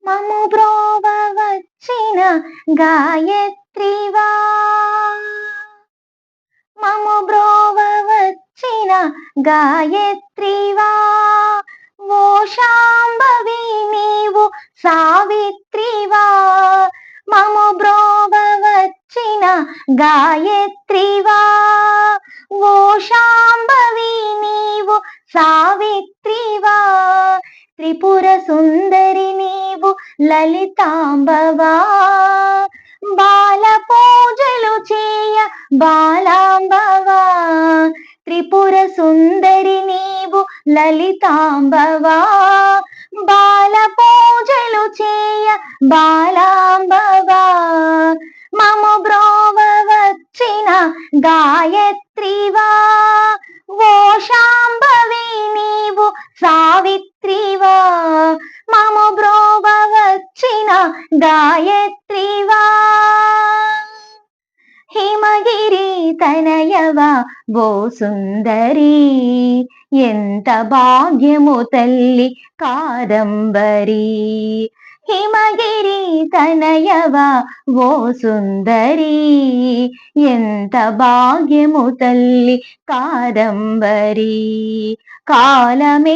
మము బ్రోవ వచ్చిన గాయత్రివా మము బ్రోవ వచ్చిన గాయత్రివా ఓ శాంభవి నీవు సావిత్రివా మము బ్రోవ వచ్చిన గాయత్రివా ఓ శాంభవి నీవు సావిత్రివా త్రిపుర సుందరి నీవు లలితాంబవా బాల పూజలు చేయ బాలాంబవా త్రిపుర సుందరి నీవు లలితాంబవా బాల పూజలు చేయ బాలాంబవా మము బ్రోవ వచ్చిన గాయత్రివా ఓ శాంభవి నీవు సావిత్రివా మము బ్రోవ వచ్చిన గాయత్రివా హిమగిరి తనయవా ఓ సుందరి ఎంత భాగ్యము తల్లి కాదంబరి హిమగిరి తనయవా ఓ సుందరి ఎంత భాగ్యము తల్లి కాదంబరి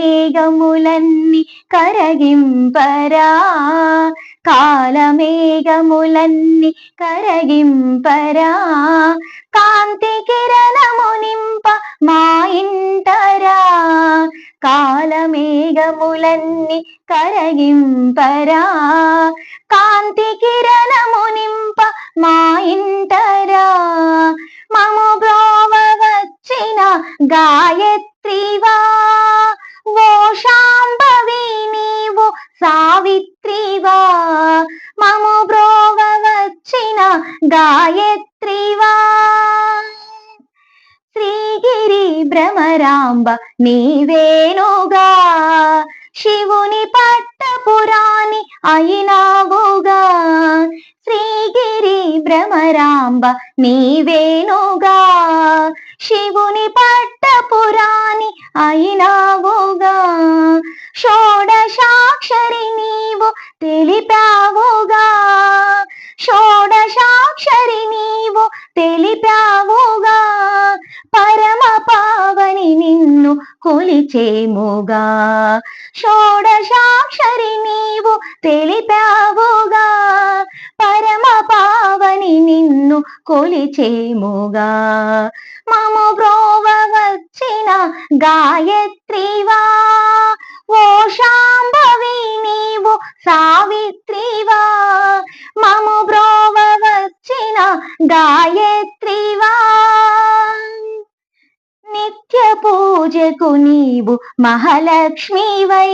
కాలమేఘములన్నీ కరగింపరా కాలమేఘములన్నీ కరగింపరా కాంతి కిరణము నింప మా ఇంటరా కాలమేఘములన్నీ కరగింపరా కాంతి కిరణము నింప మా ఇంటరా మము బ్రోవ వచ్చిన గాయత్రివా ఓ శాంభవి నీవు సావిత్రివా మము బ్రోవ వచ్చిన గాయత్రివా శ్రీగిరి భ్రమరాంబ నీవేనుగా శివుని పట్టపురాణి అయినావుగా శ్రీగిరి భ్రమరాంబ నీవేనుగా శివుని పట్టపురాణి అయినావుగా షోడశాక్షరి నీవు తెలిపావుగా షోడశాక్షరి నీవు తెలిపావుగా పరమ పావని నిన్ను కొలిచేముగా షోడశాక్షరి నీవు తెలిపావుగా పరమ పావని నిన్ను కొలిచేముగా మము బ్రోవ వచ్చిన గాయత్రివా ఓ శాంభవి నీవు సావిత్రివా మము బ్రోవ వచ్చిన గాయత్రివా నిత్య పూజకు నీవు మహాలక్ష్మివై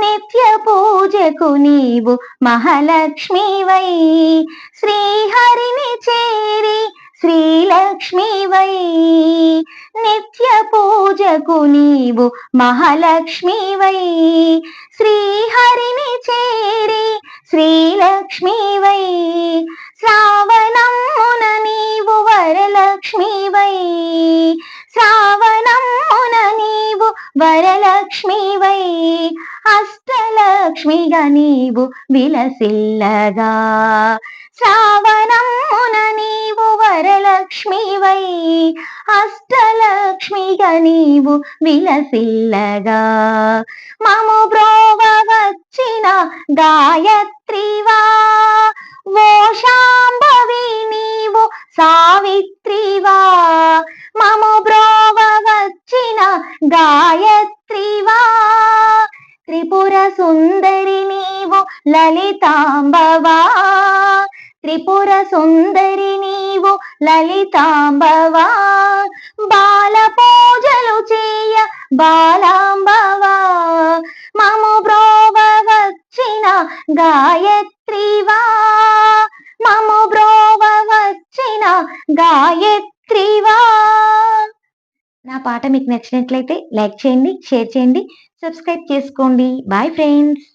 నిత్య పూజకు నీవు మహాలక్ష్మివై శ్రీహరిని చేరి శ్రీలక్ష్మివై నిత్య పూజకు నీవు మహాలక్ష్మివై శ్రీహరిని చేరి శ్రీలక్ష్మివై శ్రావణమున నీవు వరలక్ష్మివై శ్రావణమున నీవు వరలక్ష్మివై అష్టలక్ష్మిగా నీవు విలసిల్లగా శ్రావణమున నీవు వరలక్ష్మివై అష్టలక్ష్మిగా నీవు విలసిల్లగా మము బ్రోవ వచ్చిన గాయత్రివా ఓ శాంభవి నీవు సావిత్రివా మము బ్రోవ వచ్చిన గాయత్రివా త్రిపుర సుందరి నీవు లలితాంబవా త్రిపుర సుందరి నీవు లలితాంబవా బాల పూజలు చేయ బాలాంబవా మము బ్రోవ వచ్చిన గాయత్రివా మము బ్రోవ వచ్చిన గాయత్రివా. నా పాట మీకు నచ్చినట్లయితే లైక్ చేయండి, షేర్ చేయండి, సబ్స్క్రైబ్ చేసుకోండి. Bye friends.